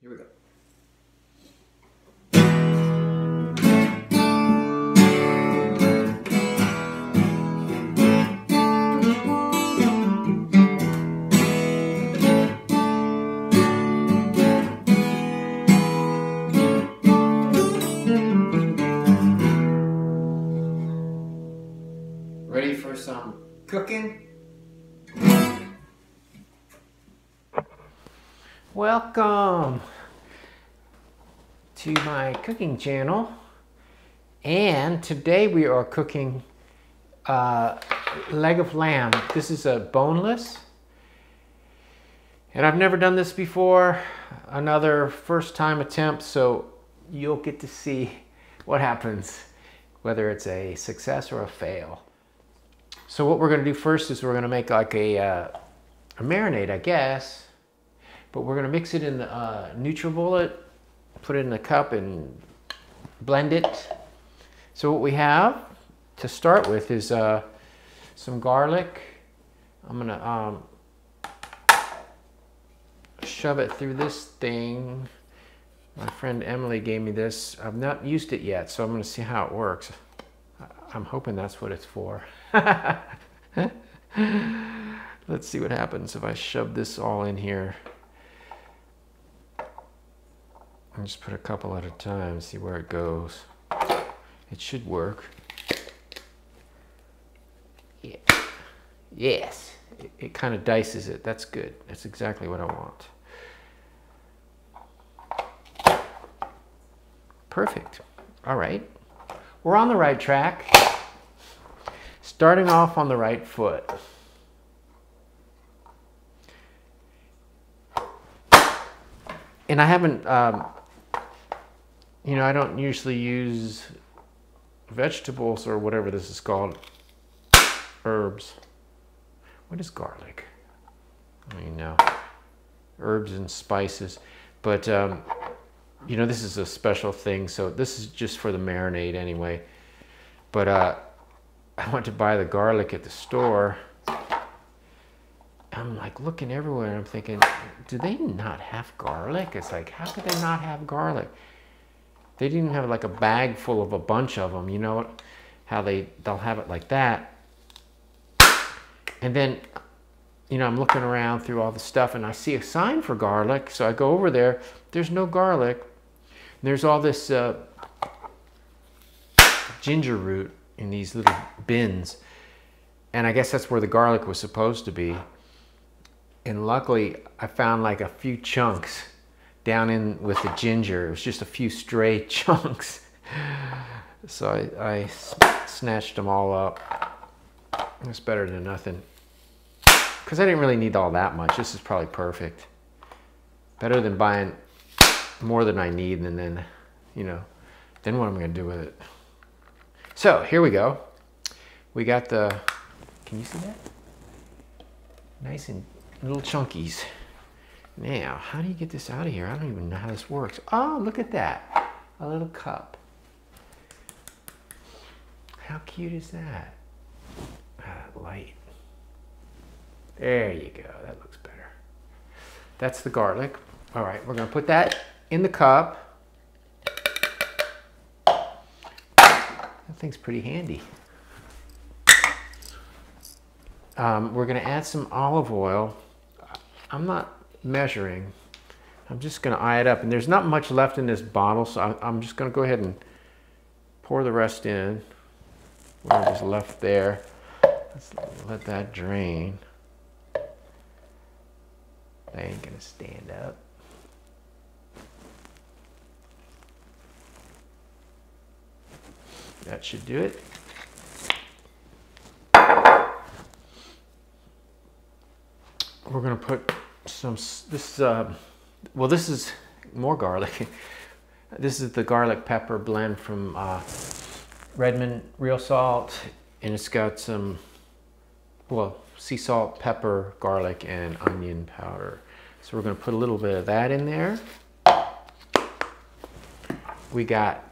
Here we go. Ready for some cooking? Welcome to my cooking channel, and today we are cooking leg of lamb. This is a boneless, and I've never done this before. Another first time attempt, so you'll get to see what happens, whether it's a success or a fail. So what we're going to do first is we're going to make like a marinade, I guess. But we're going to mix it in the NutriBullet, put it in a cup and blend it. So what we have to start with is some garlic. I'm going to shove it through this thing. My friend Emily gave me this. I've not used it yet, so I'm going to see how it works. I'm hoping that's what it's for. Let's see what happens if I shove this all in here. I'll just put a couple at a time, see where it goes. It should work. Yeah. Yes, it kind of dices it. That's good. That's exactly what I want. Perfect. All right. We're on the right track. Starting off on the right foot. And I haven't, you know, I don't usually use vegetables or whatever this is called, herbs. What is garlic? I don't even know. Herbs and spices. But, you know, this is a special thing, so this is just for the marinade anyway. But I went to buy the garlic at the store. I'm like looking everywhere and I'm thinking, do they not have garlic? It's like, how could they not have garlic? They didn't have like a bag full of a bunch of them, you know how they'll have it like that. And then, you know, I'm looking around through all the stuff and I see a sign for garlic. So I go over there, there's no garlic. There's all this ginger root in these little bins. And I guess that's where the garlic was supposed to be. And luckily, I found like a few chunks down in with the ginger. It was just a few stray chunks. So I snatched them all up. It's better than nothing. Because I didn't really need all that much. This is probably perfect. Better than buying more than I need and then, you know, then what am I going to do with it? So here we go. We got the, can you see that? Nice and little chunkies. Now, how do you get this out of here? I don't even know how this works. Oh, look at that. A little cup. How cute is that? Light. There you go. That looks better. That's the garlic. All right, we're going to put that in the cup. That thing's pretty handy. We're going to add some olive oil. I'm not measuring. I'm just going to eye it up. And there's not much left in this bottle, so I'm just going to go ahead and pour the rest in. Whatever's left there. Let's let that drain. That ain't going to stand up. That should do it. We're going to put some, well, this is more garlic. This is the garlic pepper blend from Redmond Real Salt, and it's got some, well, sea salt, pepper, garlic, and onion powder. So we're going to put a little bit of that in there. We got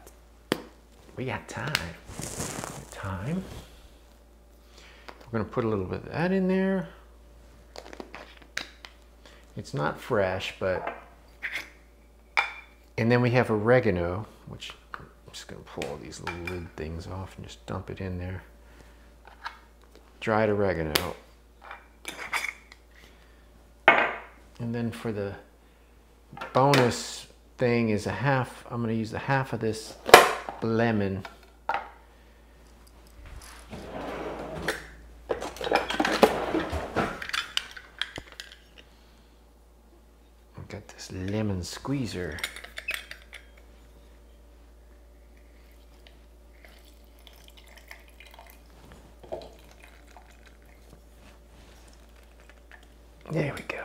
time. We're going to put a little bit of that in there. It's not fresh, but And then we have oregano, which I'm just going to pull all these little lid things off and just dump it in there. Dried oregano. And then for the bonus thing is I'm going to use a half of this lemon. I've got this lemon squeezer. There we go.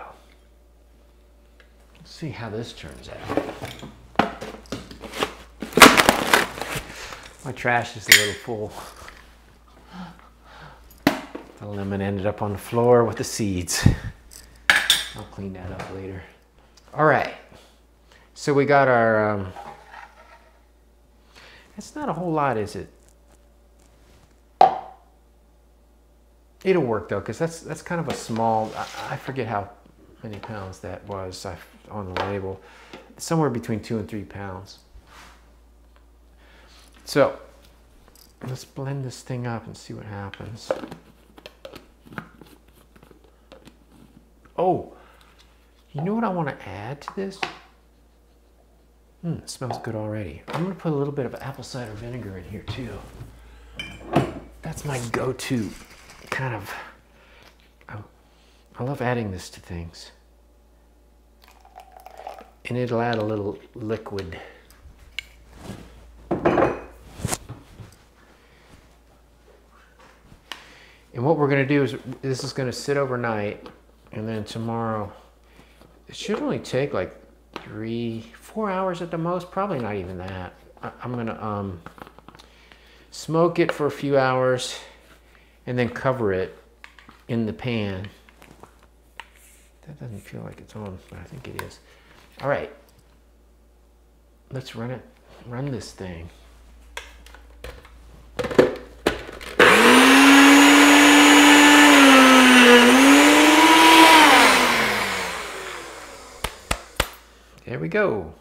Let's see how this turns out. My trash is a little full. The lemon ended up on the floor with the seeds. I'll clean that up later. All right. So we got our, it's not a whole lot, is it? It'll work though, because that's kind of a small, I forget how many pounds that was on the label. Somewhere between 2 and 3 pounds. So let's blend this thing up and see what happens. Oh, you know what I want to add to this? It smells good already. I'm going to put a little bit of apple cider vinegar in here too. That's my go-to kind of, I love adding this to things. And it'll add a little liquid. And what we're going to do is, this is going to sit overnight, and then tomorrow, it should only take like 3-4 hours at the most, probably not even that. I'm going to smoke it for a few hours and then cover it in the pan. That doesn't feel like it's on, but I think it is. All right, let's run this thing. There we go.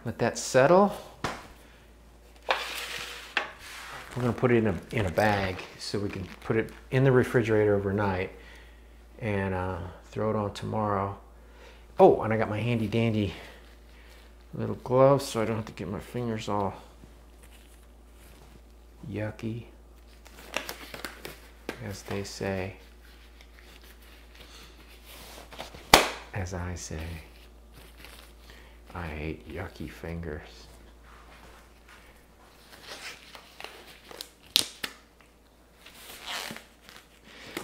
Let that settle. We're going to put it in a bag so we can put it in the refrigerator overnight and throw it on tomorrow. Oh, and I got my handy dandy little gloves so I don't have to get my fingers all yucky, as they say. As I say, I hate yucky fingers.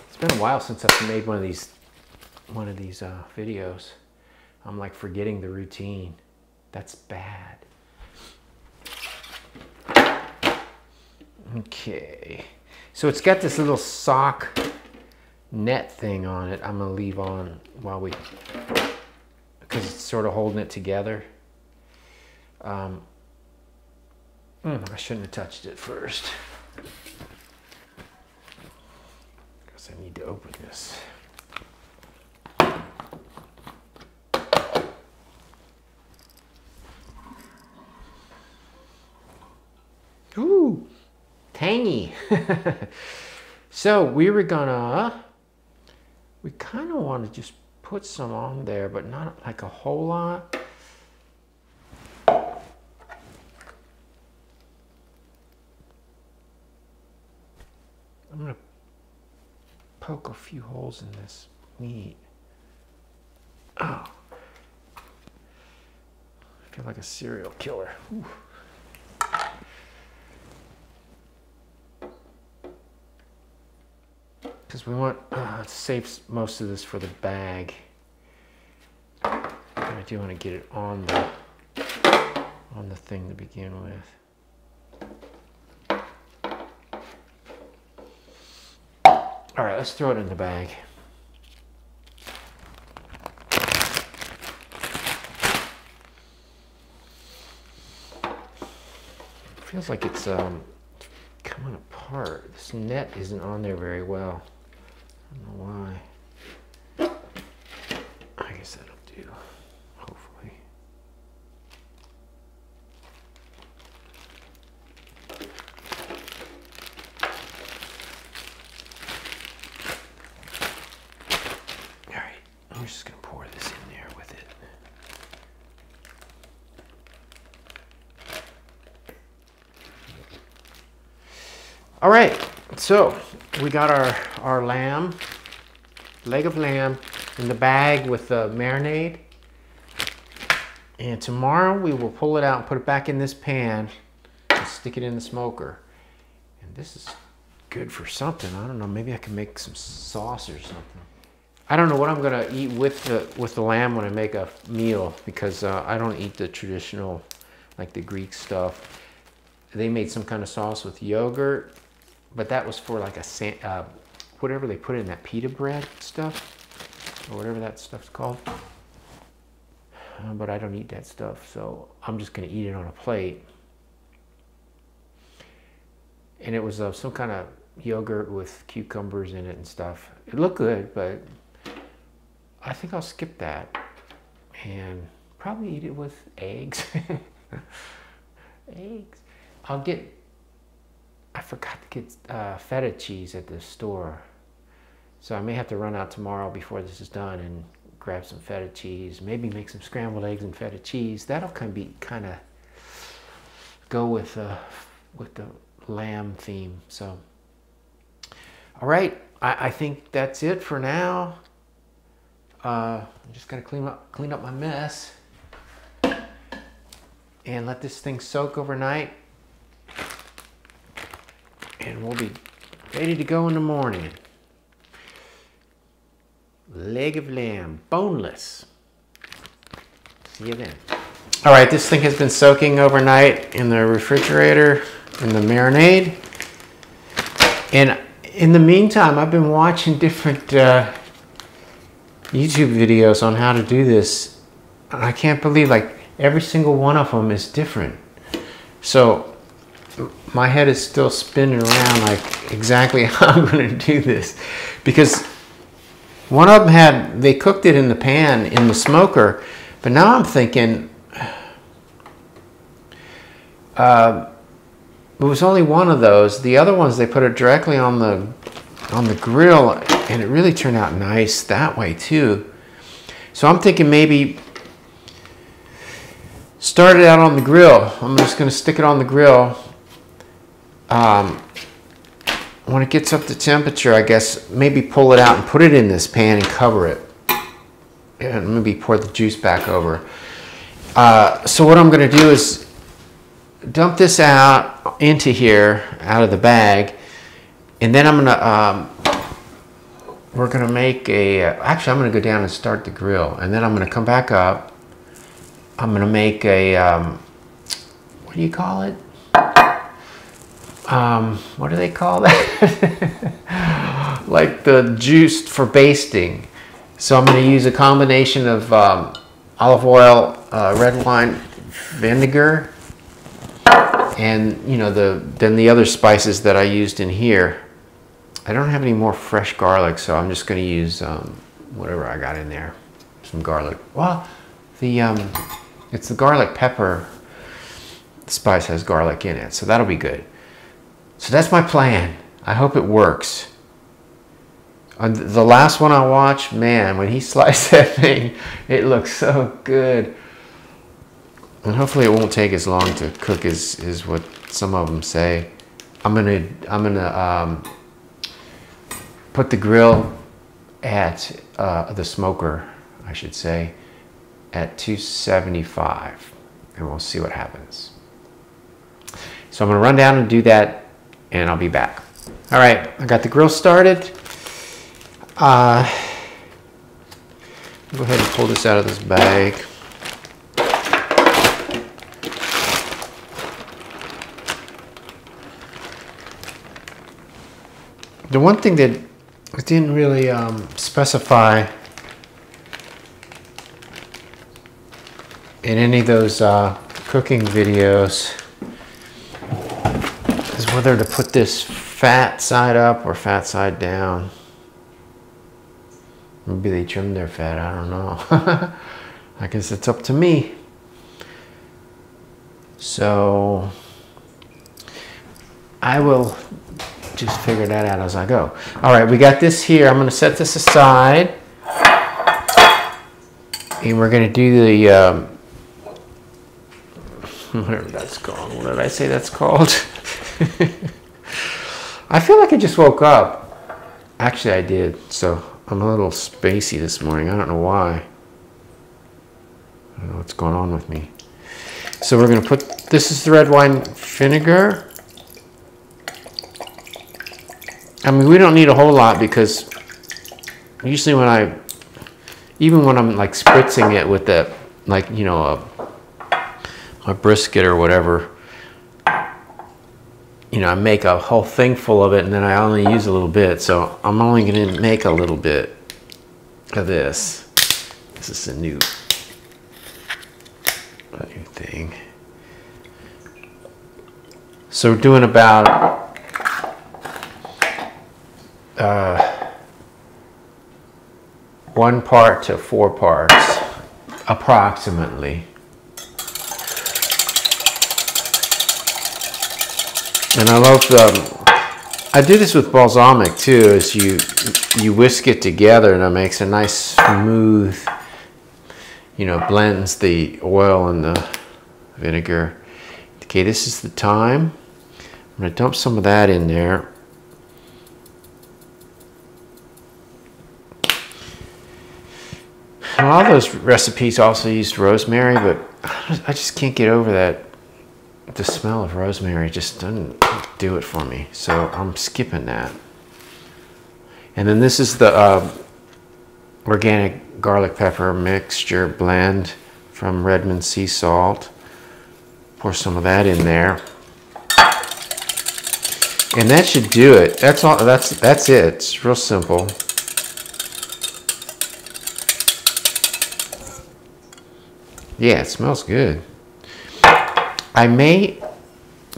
It's been a while since I've made one of these videos. I'm like forgetting the routine. That's bad. Okay, so it's got this little sock net thing on it. I'm gonna leave on while because it's sort of holding it together. I shouldn't have touched it first. I need to open this. Ooh, tangy. So we kind of want to just put some on there, but not like a whole lot. I'm going to poke a few holes in this meat. Oh, I feel like a serial killer. Because we want to save most of this for the bag. I do want to get it on the thing to begin with. All right, let's throw it in the bag. Feels like it's coming apart. This net isn't on there very well. I don't know why. I guess that'll do, hopefully. All right, so we got our lamb, leg of lamb in the bag with the marinade. And tomorrow we will pull it out and put it back in this pan and stick it in the smoker. And this is good for something. I don't know, maybe I can make some sauce or something. I don't know what I'm gonna eat with the lamb when I make a meal, because I don't eat the traditional, like the Greek stuff. They made some kind of sauce with yogurt, but that was for like a whatever they put in that pita bread stuff, or whatever that stuff's called. But I don't eat that stuff, so I'm just gonna eat it on a plate. And it was some kind of yogurt with cucumbers in it and stuff. It looked good, but I think I'll skip that and probably eat it with eggs. Eggs. I forgot to get feta cheese at the store. So I may have to run out tomorrow before this is done and grab some feta cheese. Maybe make some scrambled eggs and feta cheese. That'll kind of go with the lamb theme. So, all right. I think that's it for now. I'm just gonna clean up my mess and let this thing soak overnight, and we'll be ready to go in the morning. Leg of lamb, boneless. See you then. All right, this thing has been soaking overnight in the refrigerator in the marinade, and in the meantime I've been watching different YouTube videos on how to do this. I can't believe, like, every single one of them is different. So my head is still spinning around like exactly how I'm going to do this, because one of them they cooked it in the pan in the smoker, but now I'm thinking it was only one of those. The other ones they put it directly on the grill, and it really turned out nice that way too. So I'm thinking maybe start it out on the grill. I'm just going to stick it on the grill. When it gets up to temperature, I guess maybe pull it out and put it in this pan and cover it, and maybe pour the juice back over. So what I'm going to do is dump this out into here, out of the bag, and then I'm going to we're going to make actually I'm going to go down and start the grill, and then I'm going to come back up. I'm going to make what do you call it? What do they call that? Like the juice for basting. So I'm going to use a combination of olive oil, red wine vinegar, and then the other spices that I used in here. I don't have any more fresh garlic, so I'm just going to use whatever I got in there. Some garlic. Well, it's the garlic pepper. The spice has garlic in it, so that'll be good. So that's my plan. I hope it works. On the last one I watched, man, when he sliced that thing, it looks so good. And hopefully it won't take as long to cook as what some of them say. I'm gonna put the grill at the smoker, I should say, at 275, and we'll see what happens. So I'm gonna run down and do that, and I'll be back. All right, I got the grill started. Go ahead and pull this out of this bag. The one thing that it didn't really specify in any of those cooking videos is whether to put this fat side up or fat side down. Maybe they trimmed their fat, I don't know. I guess it's up to me. So I will just figure that out as I go. All right, we got this here. I'm going to set this aside, and we're going to do the whatever that's called. What did I say that's called? I feel like I just woke up. Actually, I did. So I'm a little spacey this morning. I don't know why. I don't know what's going on with me. So we're going to put, this is the red wine vinegar. I mean, we don't need a whole lot because usually when even when I'm like spritzing it with the, like, you know, a brisket or whatever, you know, I make a whole thing full of it and then I only use a little bit. So I'm only going to make a little bit of this. This is a new thing. So we're doing about 1 part to 4 parts, approximately. And I love I do this with balsamic too, is you whisk it together and it makes a nice smooth, you know, blends the oil and the vinegar. Okay, this is the thyme. I'm going to dump some of that in there. And all those recipes also used rosemary, but I just can't get over that. The smell of rosemary just doesn't do it for me, so I'm skipping that. And then this is the organic garlic pepper mixture blend from Redmond Sea Salt. Pour some of that in there, and that should do it. That's all. That's it. It's real simple. Yeah, it smells good. I may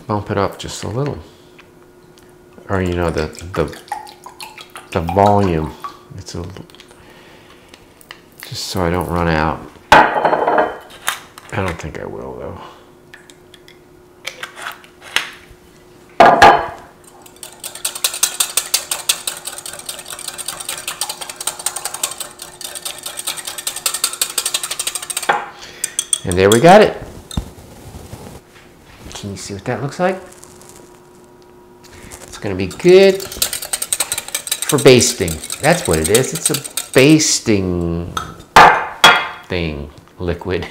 bump it up just a little, or you know, the volume. It's a little, just so I don't run out. I don't think I will though. And there we got it. Can you see what that looks like? It's going to be good for basting. That's what it is. It's a basting thing, liquid.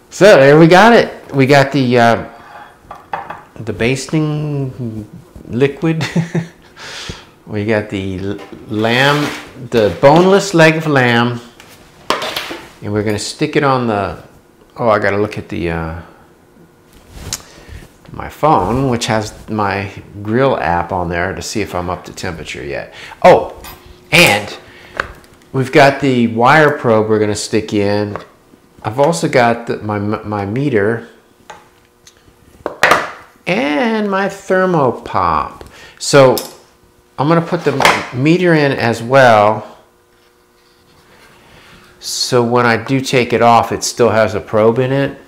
So there we got it. We got the basting liquid. We got the lamb, the boneless leg of lamb. And we're going to stick it on the, oh, I got to look at the, my phone, which has my grill app on there to see if I'm up to temperature yet. Oh, and we've got the wire probe we're going to stick in. I've also got my meter and my thermopop. So I'm going to put the meter in as well. So when I do take it off, it still has a probe in it,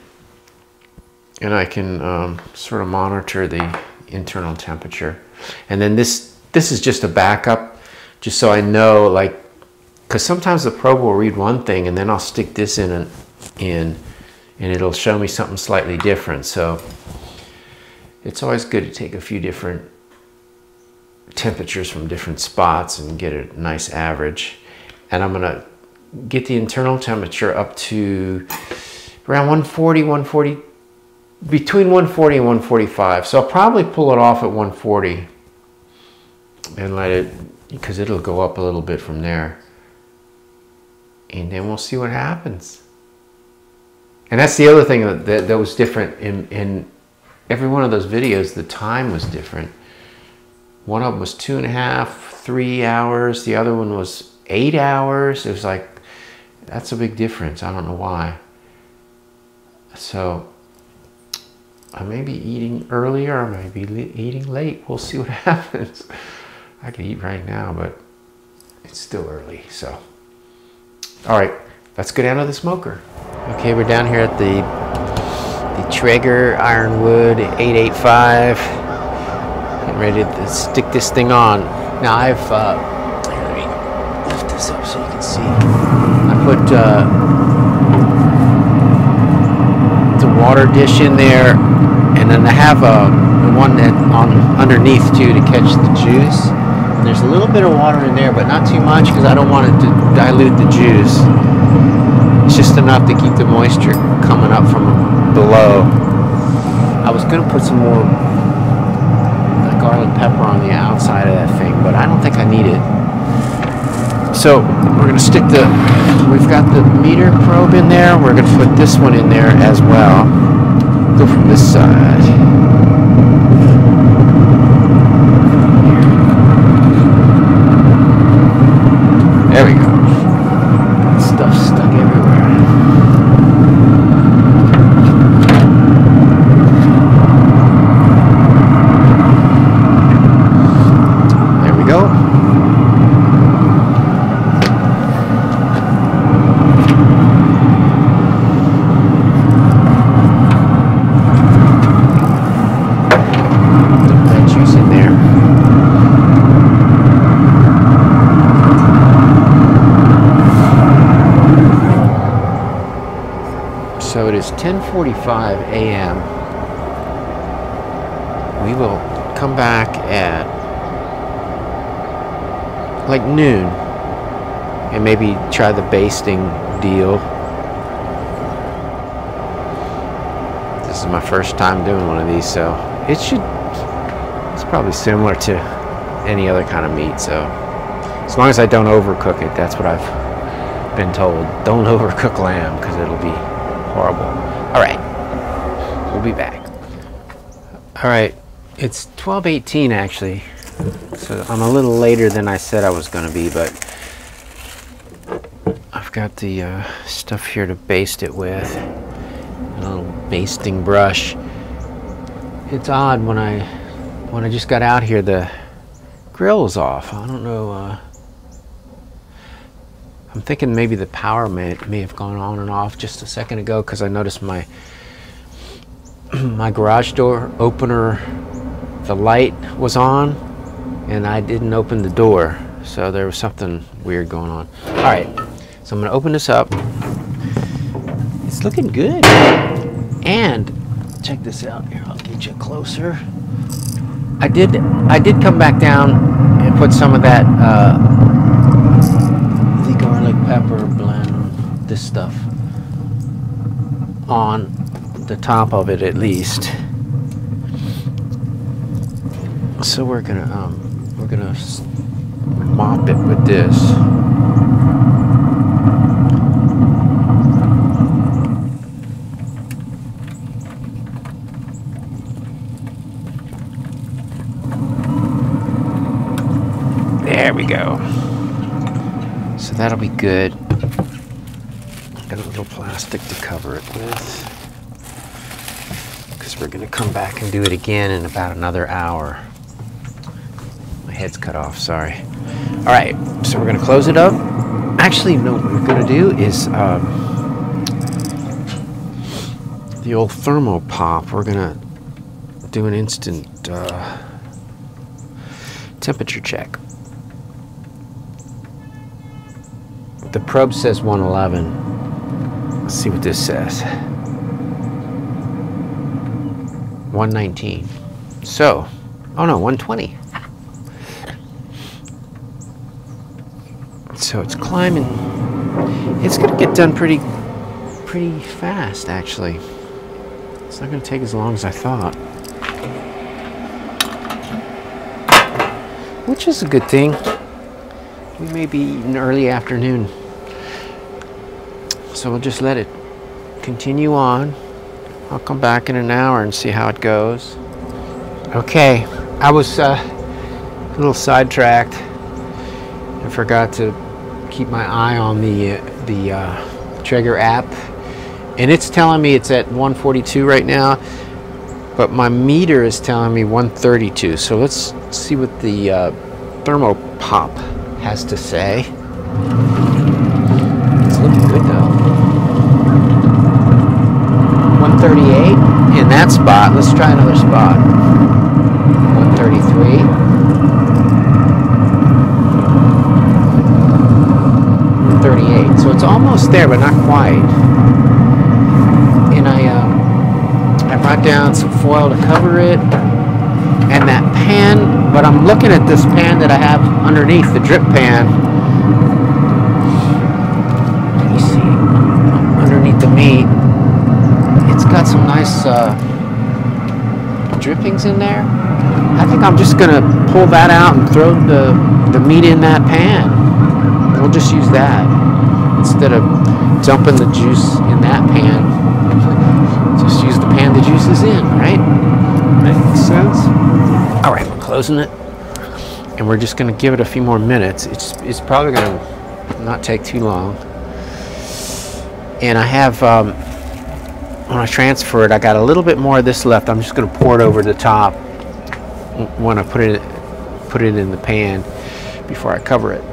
and I can sort of monitor the internal temperature. And then this is just a backup, just so I know, like, because sometimes the probe will read one thing, and then I'll stick this in, and it'll show me something slightly different. So it's always good to take a few different temperatures from different spots and get a nice average. And I'm gonna get the internal temperature up to around 140, between 140 and 145. So I'll probably pull it off at 140 and let it, because it'll go up a little bit from there. And then we'll see what happens. And that's the other thing that was different in every one of those videos. The time was different. One of them was 2.5, 3 hours. The other one was 8 hours. It was like, that's a big difference. I don't know why. So I may be eating earlier, I may be eating late. We'll see what happens. I could eat right now, but it's still early. So, all right, let's go down to the smoker. Okay, we're down here at the Traeger Ironwood 885. Getting ready to stick this thing on. Now I've here, let me lift this up so you can see. I put the water dish in there, and then I have a one that on underneath too to catch the juice. And there's a little bit of water in there, but not too much because I don't want it to dilute the juice. It's just enough to keep the moisture coming up from below. I was gonna put some more garlic pepper on the outside of that thing, but I don't think I need it. So we're gonna stick we've got the meter probe in there. We're gonna put this one in there as well. Go from this side. There we go. Stuff stuck everywhere. There we go. So it is 10:45 a.m. We will come back at like noon and maybe try the basting deal. This is my first time doing one of these, so it's probably similar to any other kind of meat. So as long as I don't overcook it, that's what I've been told. Don't overcook lamb because it'll be horrible. All right, we'll be back. All right, it's 12:18 actually, so I'm a little later than I said I was going to be, but I've got the stuff here to baste it with, a little basting brush. It's odd when I just got out here, the grill was off. I don't know. I'm thinking maybe the power may have gone on and off just a second ago because I noticed my garage door opener, the light was on and I didn't open the door, so there was something weird going on. All right, so I'm gonna open this up. It's looking good. And check this out here, I'll get you closer. I did come back down and put some of that the garlic pepper blend, this stuff, on the top of it at least. So we're gonna mop it with this. There we go. So that'll be good. Got a little plastic to cover it with, because we're gonna come back and do it again in about another hour. My head's cut off, sorry. All right, so we're gonna close it up. Actually, no, what we're gonna do is the old thermo pop. We're gonna do an instant temperature check. The probe says 111. Let's see what this says. 119. So, oh no, 120. So it's climbing. It's gonna get done pretty fast, actually. It's not gonna take as long as I thought, which is a good thing. We may be eating early afternoon, so we'll just let it continue on. I'll come back in an hour and see how it goes. Okay, I was a little sidetracked. I forgot to keep my eye on the Traeger app, and it's telling me it's at 142 right now, but my meter is telling me 132. So let's see what the thermo pop has to say. It's looking good though. 138 in that spot. Let's try another spot. 133. 138. So it's almost there, but not quite. And I brought down some foil to cover it. And that pan, but I'm looking at this pan that I have underneath, the drip pan. You see, underneath the meat, it's got some nice drippings in there. I think I'm just gonna pull that out and throw the meat in that pan. We'll just use that instead of dumping the juice in that pan. Just use the pan the juice is in, right? Makes sense. All right, we're closing it, and we're just gonna give it a few more minutes. It's probably gonna not take too long. And I have, when I transfer it, I got a little bit more of this left. I'm just gonna pour it over the top when I put it in the pan before I cover it.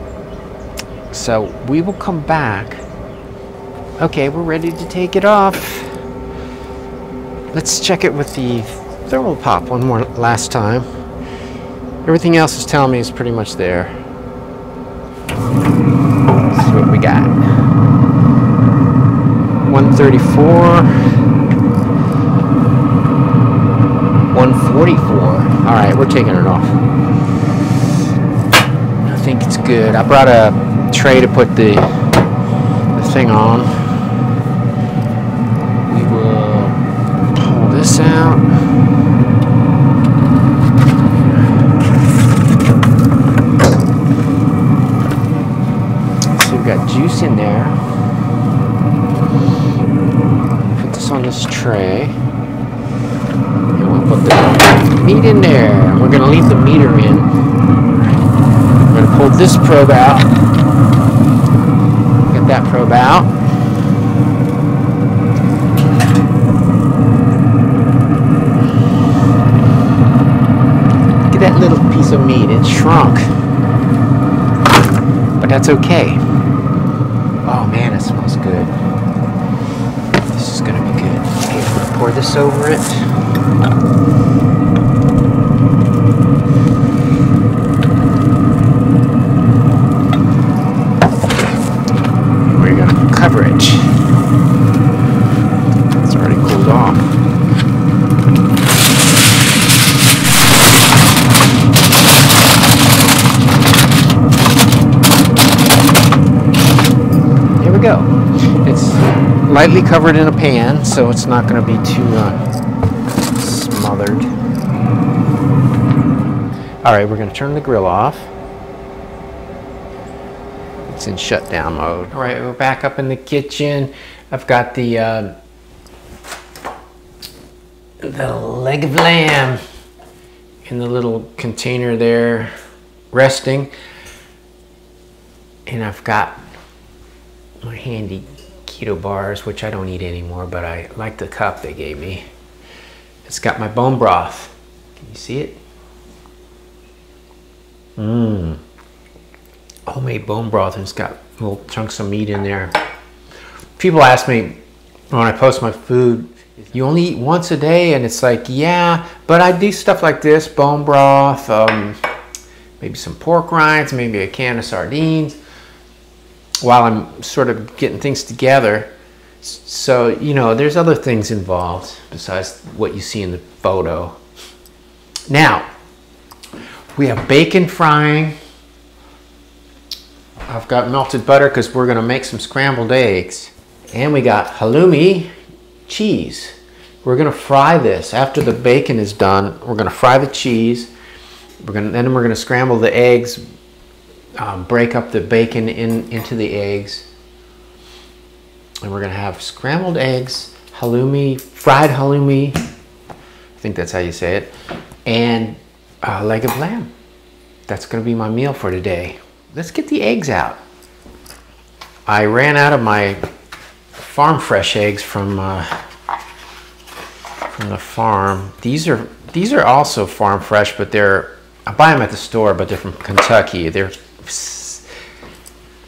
So we will come back. Okay, we're ready to take it off. Let's check it with the thermal pop one more last time. Everything else is telling me it's pretty much there. Let's see what we got. 134. 144. All right, we're taking it off. I think it's good. I brought a tray to put the thing on. We will pull this out. So we've got juice in there. Put this on this tray. And we'll put the meat in there. We're going to leave the meter in. We're going to pull this probe out. Get that probe out. Look at that little piece of meat. It shrunk. But that's okay. Oh man, it smells good. This is going to be good. Okay, I'm going to pour this over it. We're going to cover it. It's already cooled off. Here we go. It's lightly covered in a pan, so it's not going to be too smothered. All right, we're going to turn the grill off. It's in shutdown mode. All right, we're back up in the kitchen. I've got the leg of lamb in the little container there, resting. And I've got my handy keto bars, which I don't eat anymore, but I like the cup they gave me. It's got my bone broth. Can you see it? Homemade bone broth, and it's got little chunks of meat in there. People ask me when I post my food, you only eat once a day? And it's like, yeah, but I do stuff like this, bone broth, maybe some pork rinds, maybe a can of sardines, while I'm sort of getting things together. So, you know, there's other things involved besides what you see in the photo. Now, we have bacon frying. I've got melted butter because we're going to make some scrambled eggs. And we got halloumi cheese. We're going to fry this. After the bacon is done, we're going to fry the cheese. Then we're going to scramble the eggs, break up the bacon into the eggs. And we're going to have scrambled eggs, halloumi, fried halloumi, I think that's how you say it, and a leg of lamb. That's going to be my meal for today. Let's get the eggs out. I ran out of my farm fresh eggs from the farm. These are also farm fresh, but I buy them at the store, but they're from Kentucky. They're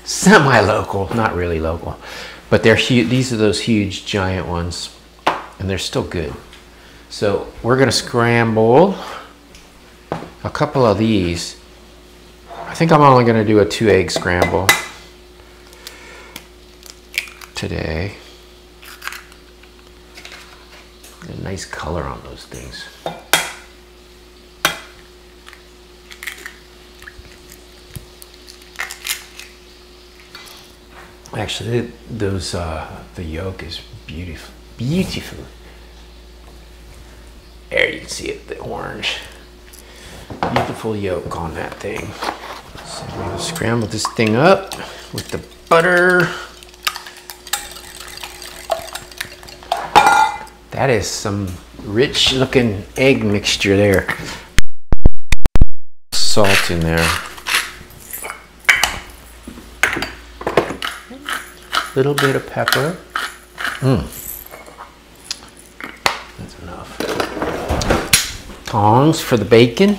semi-local, not really local, but they're huge. These are those huge giant ones, and they're still good. So we're gonna scramble a couple of these. I think I'm only gonna do a 2-egg scramble today. A nice color on those things. Actually, those the yolk is beautiful, beautiful. There you can see it, the orange. Beautiful yolk on that thing. So I'm gonna scramble this thing up with the butter. That is some rich looking egg mixture there. Salt in there. Little bit of pepper. That's enough. Tongs for the bacon.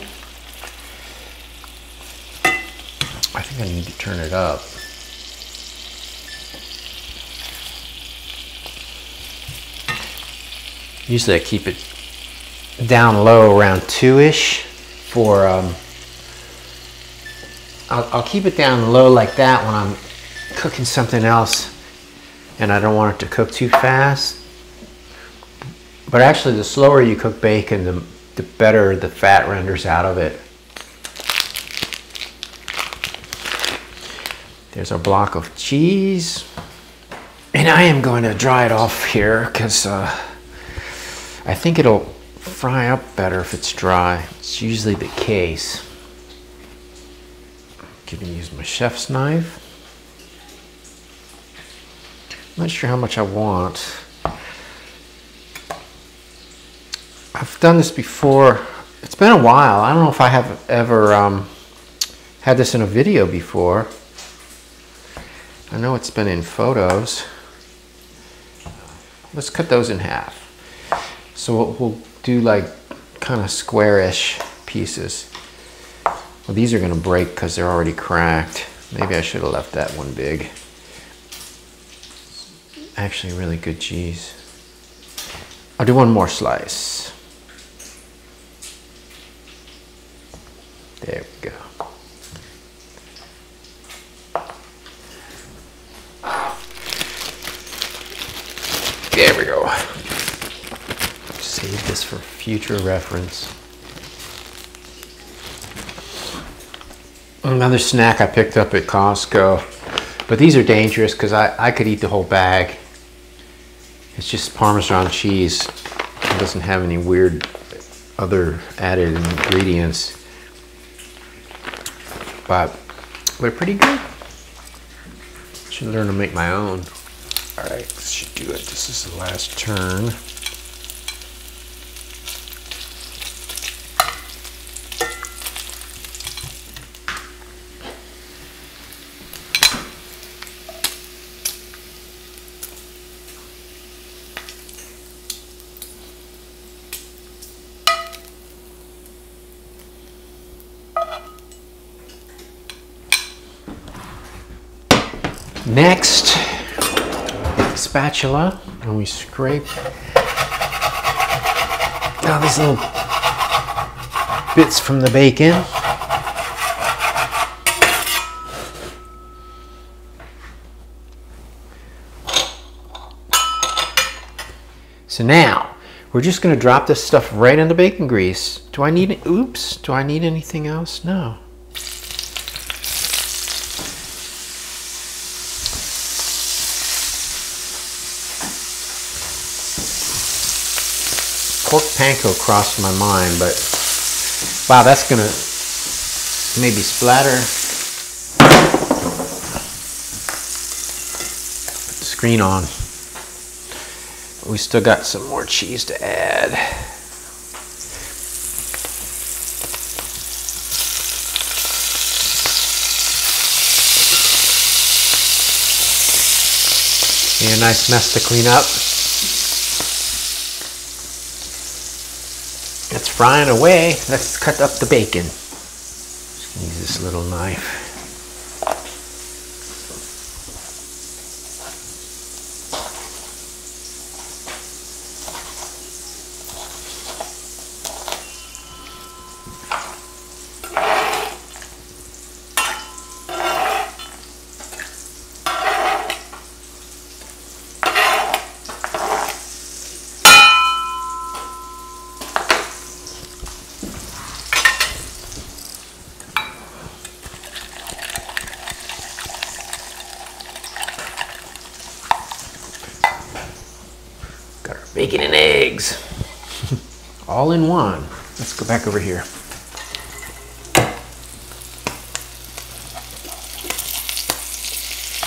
I think I need to turn it up. Usually I keep it down low around 2-ish for, I'll keep it down low like that when I'm cooking something else and I don't want it to cook too fast. But actually the slower you cook bacon, the better the fat renders out of it. There's our block of cheese. And I am going to dry it off here because I think it'll fry up better if it's dry. It's usually the case. I'm going to use my chef's knife. I'm not sure how much I want. I've done this before. It's been a while. I don't know if I have ever had this in a video before. I know it's been in photos. Let's cut those in half. So we'll do like kind of square-ish pieces. Well, these are going to break because they're already cracked. Maybe I should have left that one big. Actually, really good cheese. I'll do one more slice. There we go. There we go. Save this for future reference. Another snack I picked up at Costco. But these are dangerous because I could eat the whole bag. It's just Parmesan cheese. It doesn't have any weird other added ingredients. But they're pretty good. Should learn to make my own. All right, this should do it. This is the last turn. Next, spatula, and we scrape all these little bits from the bacon. So now, we're just going to drop this stuff right in the bacon grease. Do I need anything else? No. Pork panko crossed my mind, but wow, that's gonna maybe splatter. Put the screen on. We still got some more cheese to add. And a nice mess to clean up. It's frying away. Let's cut up the bacon. Just use this little knife. Got our bacon and eggs. All in one. Let's go back over here.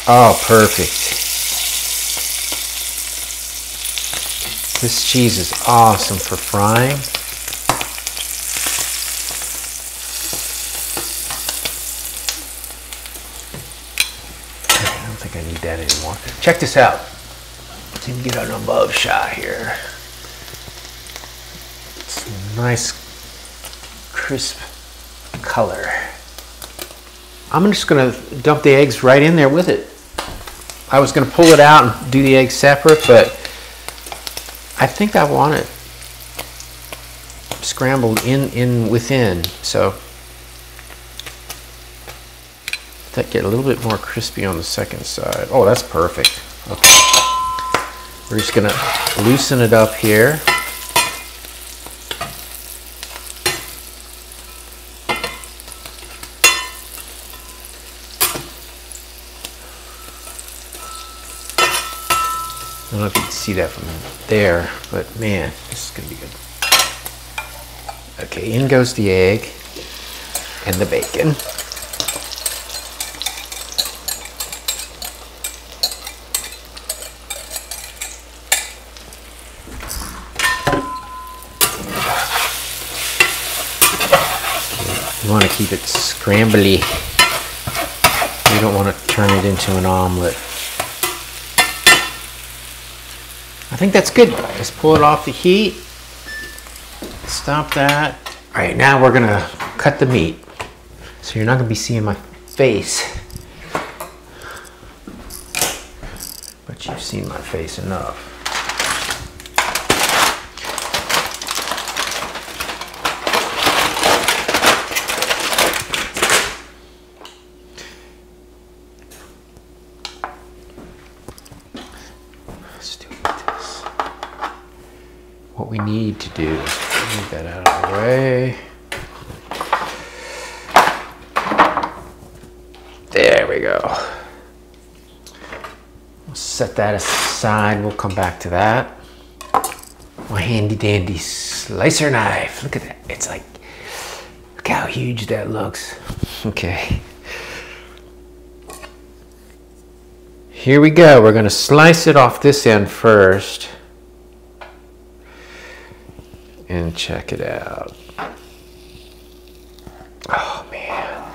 Oh, perfect. This cheese is awesome for frying. I don't think I need that anymore. Check this out. Let's even get an above shot here. It's a nice crisp color. I'm just gonna dump the eggs right in there with it. I was gonna pull it out and do the eggs separate, but I think I want it scrambled within, so that get a little bit more crispy on the second side. Oh, that's perfect. Okay, we're just gonna loosen it up here. I don't know if you can see that from there, but man, this is gonna be good. Okay, in goes the egg and the bacon. You want to keep it scrambly. You don't want to turn it into an omelet. I think that's good. Let's pull it off the heat. Stop that. All right, now we're gonna cut the meat. So you're not gonna be seeing my face. But you've seen my face enough. What we need to do is move that out of the way. There we go. We'll set that aside. We'll come back to that. My handy dandy slicer knife. Look at that. It's like, look how huge that looks. Okay. Here we go. We're going to slice it off this end first. And check it out. Oh man.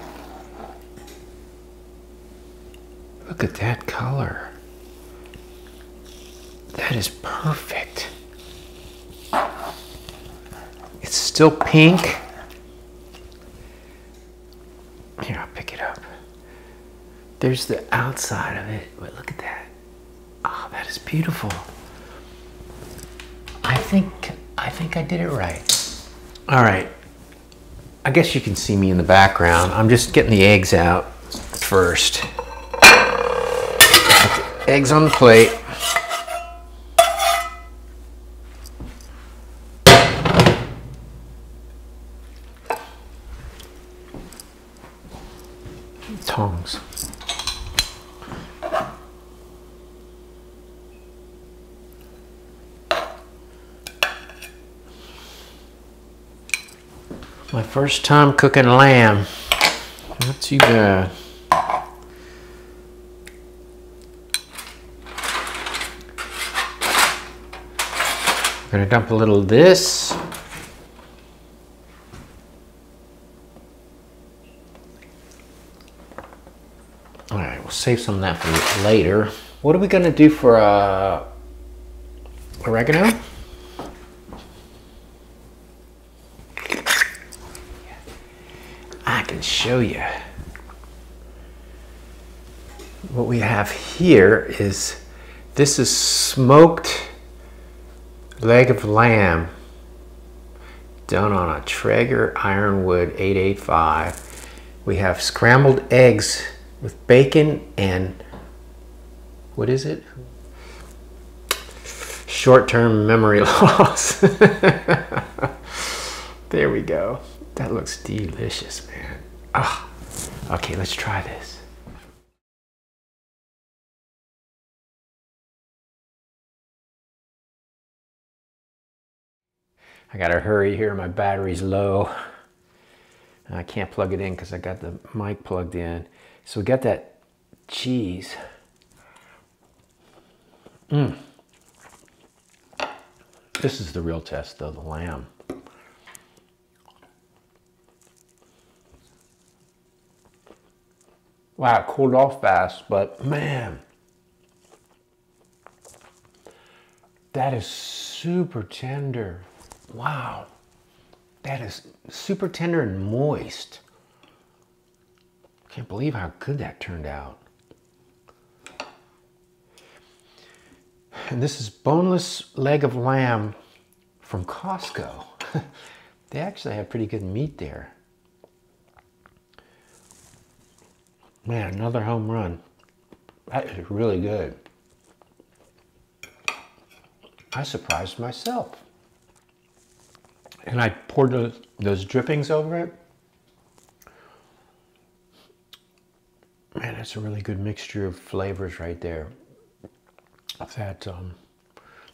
Look at that color. That is perfect. It's still pink. Here, I'll pick it up. There's the outside of it, but look at that. Oh, that is beautiful. I think I did it right. All right, I guess you can see me in the background. I'm just getting the eggs out first. Put the eggs on the plate. Tongs. My first time cooking lamb. Not too bad. I'm gonna dump a little of this. All right, we'll save some of that for later. What are we gonna do for oregano? I can show you. What we have here is, this is smoked leg of lamb done on a Traeger Ironwood 885. We have scrambled eggs with bacon and, what is it? Short-term memory loss. There we go. That looks delicious, man. Ah, okay, let's try this. I gotta hurry here, my battery's low. And I can't plug it in because I got the mic plugged in. So we got that cheese. This is the real test though, the lamb. Wow, it cooled off fast, but man, that is super tender. Wow, that is super tender and moist. Can't believe how good that turned out. And this is boneless leg of lamb from Costco. They actually have pretty good meat there. Man, another home run. That is really good. I surprised myself. And I poured those drippings over it. Man, that's a really good mixture of flavors right there. That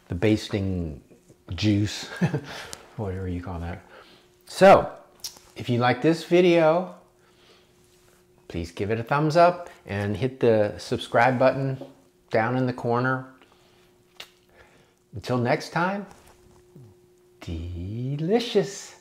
the basting juice, whatever you call that. So, if you like this video, please give it a thumbs up and hit the subscribe button down in the corner. Until next time, delicious.